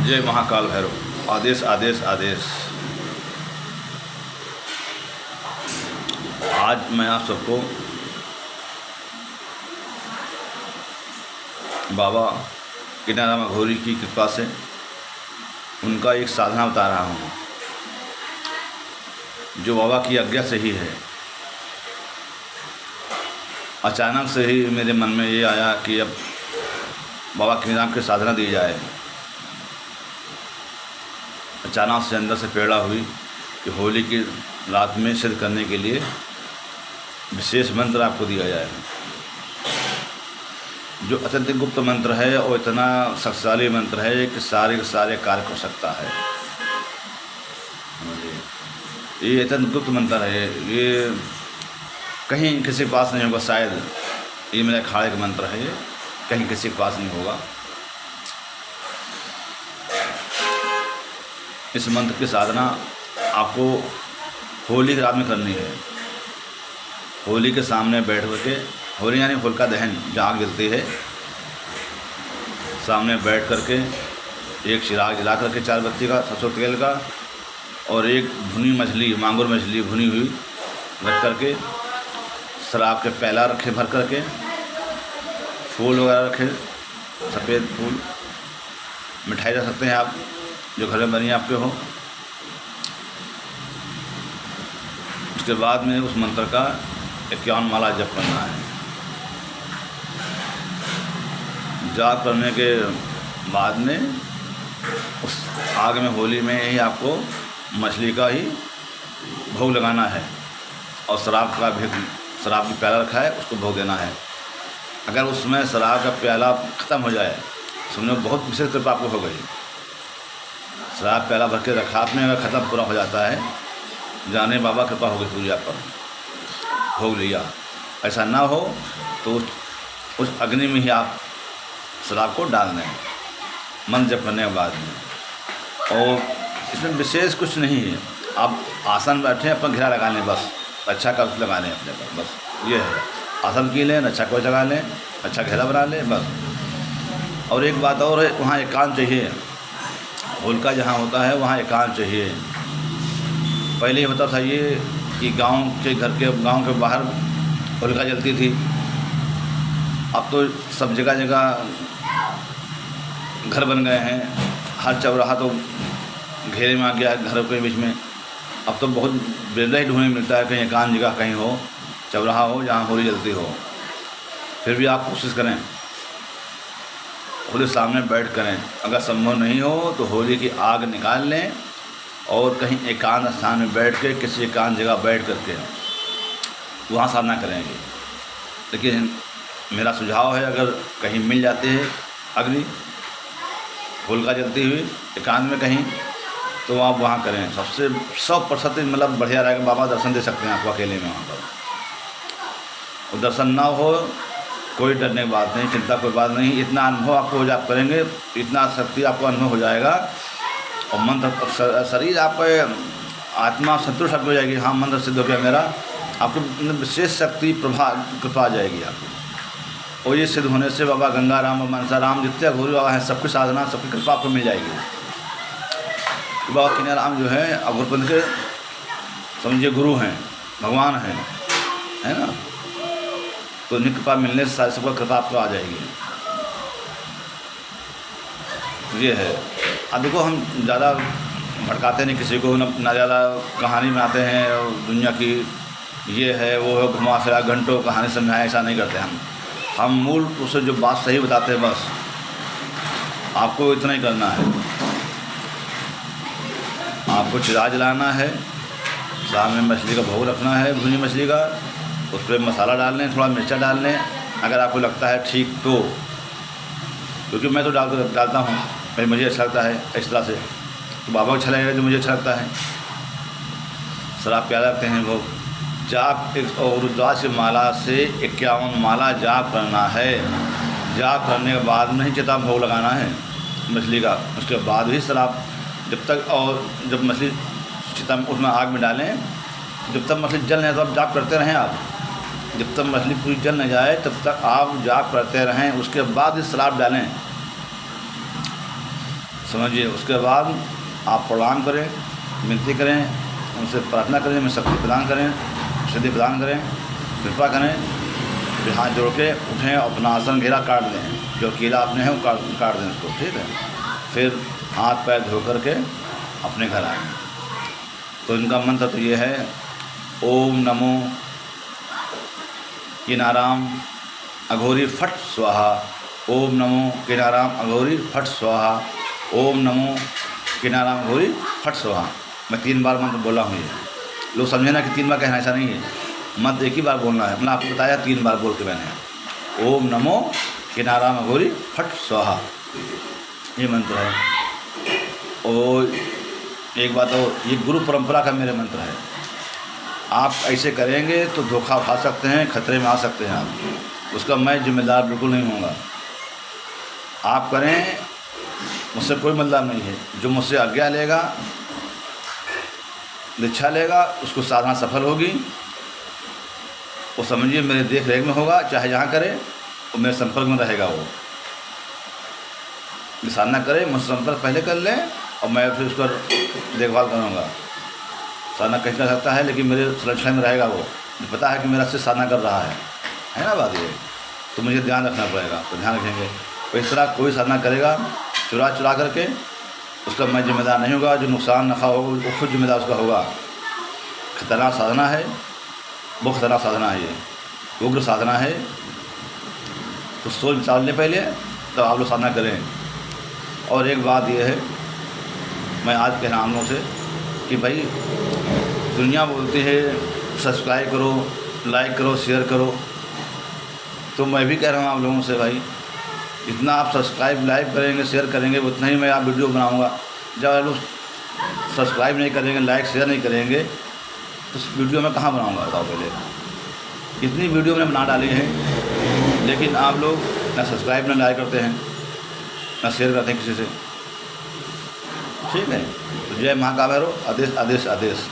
जय महाकाल भैरव। आदेश आदेश आदेश। आज मैं आप सबको बाबा किनाराम अघोरी की कृपा से उनका एक साधना बता रहा हूँ, जो बाबा की आज्ञा से ही है। अचानक से ही मेरे मन में ये आया कि अब बाबा किनाराम की साधना दी जाए। अचानक से अंदर से प्रेरणा हुई कि होली की रात में सिद्ध करने के लिए विशेष मंत्र आपको दिया जाए, जो अत्यंत गुप्त मंत्र है और इतना शक्तिशाली मंत्र है कि सारे के सारे कार्य कर सकता है। ये अत्यंत गुप्त मंत्र है, ये कहीं किसी के पास नहीं होगा। शायद ये मेरे अखाड़े का मंत्र है, ये कहीं किसी के पास नहीं होगा। इस मंत्र की साधना आपको होली की रात में करनी है। होली के सामने बैठ करके, होली यानी होलिका दहन जहाँ जलती है, सामने बैठ करके एक चिराग जला करके 4 बत्ती का, सरसों तेल का, और एक भुनी मछली, मांगुर मछली भुनी हुई रख करके, शराब के प्याला रखे भर करके, फूल वगैरह रखे, सफ़ेद फूल, मिठाई रख सकते हैं आप जो घर में बनी आपके हो। उसके बाद में उस मंत्र का 51 माला जप करना है। जाप करने के बाद में उस आग में, होली में ही आपको मछली का ही भोग लगाना है, और शराब का भी, शराब की प्याला रखा है उसको भोग देना है। अगर उसमें शराब का प्याला ख़त्म हो जाए, समझो बहुत विशेष कृपा आपको हो गई। शराब प्याला भर के रखा आपने, अगर ख़त्म पूरा हो जाता है, जाने बाबा कृपा हो गई पूरी आप पर, भोग लिया। ऐसा ना हो तो उस अग्नि में ही आप शराब को डाल दें मंत्र जप करने के बाद में। और इसमें विशेष कुछ नहीं है, आप आसन बैठें, अपना घेरा लगा लें, बस अच्छा कवच लगा लें अपने पर, बस ये है। आसन की लें, अच्छा कवच लगा लें, अच्छा घेरा बना लें, बस। और एक बात और है, वहाँ एकांत चाहिए। होलिका जहाँ होता है वहाँ एकांत चाहिए। पहले ये होता था ये कि गांव के बाहर होलिका जलती थी। अब तो सब जगह जगह घर बन गए हैं, हर चौराहा तो घेरे में आ गया घरों के बीच में। अब तो बहुत बेला ही ढूंढने मिलता है, कहीं एकांत जगह कहीं हो, चौराहा हो जहाँ होली जलती हो। फिर भी आप कोशिश करें, होली सामने बैठ करें। अगर संभव नहीं हो तो होली की आग निकाल लें और कहीं एकांत स्थान में बैठ के, किसी एकांत जगह बैठ करके वहाँ साधना करेंगे। लेकिन मेरा सुझाव है, अगर कहीं मिल जाती है अग्नि, होलिका जलती हुई एकांत में कहीं, तो आप वहाँ करें। सबसे 100% मतलब बढ़िया रहेगा। बाबा दर्शन दे सकते हैं आपको अकेले में वहाँ पर। और दर्शन ना हो, कोई डरने की बात नहीं, चिंता कोई बात नहीं। इतना अनुभव आपको हो आप करेंगे, इतना शक्ति आपको अनुभव हो जाएगा, और मंत्र शरीर आप आत्मा संतुष्ट हो जाएगी। हाँ, मंत्र सिद्ध हो गया मेरा, आपको विशेष शक्ति कृपा आ जाएगी आपको। और ये सिद्ध होने से बाबा गंगाराम और मनसाराम जितने अघोरी बाबा हैं, सबकी साधना, सबकी कृपा आपको मिल जाएगी। बाबा किनाराम जो है अघोरपंथ के समझिए गुरु हैं, भगवान हैं, है ना। तो उनकी कृपा मिलने से सबका कृपा आपको आ जाएगी। ये है। अब देखो, हम ज़्यादा भड़काते नहीं किसी को, ना ज़्यादा कहानी में आते हैं और दुनिया की ये है वो है, घुमा फिरा घंटों कहानी समझाएं, ऐसा नहीं करते हम मूल उसे जो बात सही बताते हैं, बस आपको इतना ही करना है। आपको चिराग जलाना है, सामने मछली का भोग रखना है, भुनी मछली का, उस पर मसाला डाल लें, थोड़ा मिर्चा डाल लें अगर आपको लगता है ठीक तो, क्योंकि मैं तो डालता हूँ भाई, मुझे अच्छा लगता है इस तरह से, तो बाबा को अच्छा लगेगा जो मुझे अच्छा लगता है। शराब प्याला रखते हैं भोग। जाप और रुद्राक्ष की माला से 51 माला जाप करना है। जाप करने के बाद में ही चिता भोग लगाना है मछली का। उसके बाद ही शराब, जब तक, और जब मछली चिता में उसमें आग में डालें, जब तक मछली जल नहीं, तो आप जाप करते रहें। आप जब तक मछली पूरी जल न जाए तब तक आप जाप करते रहें। उसके बाद ही शराब डालें। समझिए। उसके बाद आप प्रणाम करें, विनती करें, उनसे प्रार्थना करें, हमें शक्ति प्रदान करें, सिद्धि प्रदान करें, कृपा करें। फिर हाथ जोड़ के उठें और अपना आसन घेरा काट दें, जो कीला आपने है वो काट दें उसको, ठीक है। फिर हाथ पैर धो करके अपने घर आएँ। तो इनका मंत्र तो ये है, ओम नमो किनाराम अघोरी फट स्वाहा, ओम नमो किनाराम अघोरी फट स्वाहा, ओम नमो किनाराम अघोरी फट स्वाहा। मैं 3 बार मंत्र बोला हूँ। ये लोग समझे ना कि 3 बार कहना, ऐसा नहीं है, मंत्र एक ही बार बोलना है। मैंने आपको बताया 3 बार बोल के मैंने, ओम नमो किनाराम अघोरी फट स्वाहा, ये मंत्र है। और एक बात और, ये गुरु परंपरा का मेरे मंत्र है। आप ऐसे करेंगे तो धोखा खा सकते हैं, खतरे में आ सकते हैं आप, उसका मैं जिम्मेदार बिल्कुल नहीं होऊंगा। आप करें, मुझसे कोई मतलब नहीं है। जो मुझसे आज्ञा लेगा, दीक्षा लेगा, उसको साधना सफल होगी। वो समझिए मेरे देख रेख में होगा, चाहे जहाँ करे वो मेरे संपर्क में रहेगा। वो साधना करे, मुझसे संपर्क पहले कर लें और मैं फिर उसका देखभाल करूँगा। साधना कहीं कर सकता है, लेकिन मेरे संरक्षण में रहेगा। वो पता है कि मेरा से साधना कर रहा है ना बात ये। तो मुझे ध्यान रखना पड़ेगा, तो ध्यान रखेंगे। तो इस तरह कोई साधना करेगा चुरा करके, उसका मैं जिम्मेदार नहीं होगा। जो नुकसान नफ़ा होगा वो खुद जिम्मेदार उसका होगा। खतरनाक साधना है, बहुत खतरनाक साधना है, ये उग्र साधना है। तो सोच विचार लें पहले, तब आप लोग साधना करें। और एक बात ये है, मैं आज कह रहा हूँ आप लोगों से कि भाई दुनिया बोलती है सब्सक्राइब करो, लाइक करो, शेयर करो। तो मैं भी कह रहा हूँ आप लोगों से, भाई जितना आप सब्सक्राइब लाइक करेंगे, शेयर करेंगे, उतना ही मैं आप वीडियो बनाऊँगा। जब आप लोग सब्सक्राइब नहीं करेंगे, लाइक शेयर नहीं करेंगे, तो वीडियो मैं कहाँ बनाऊँगा बताओ पहले। इतनी वीडियो मैंने बना डाली है, लेकिन आप लोग ना सब्सक्राइब ना लाइक करते हैं, ना शेयर करते हैं किसी से, ठीक है। तो जय महाकाल भैरव। आदेश आदेश आदेश।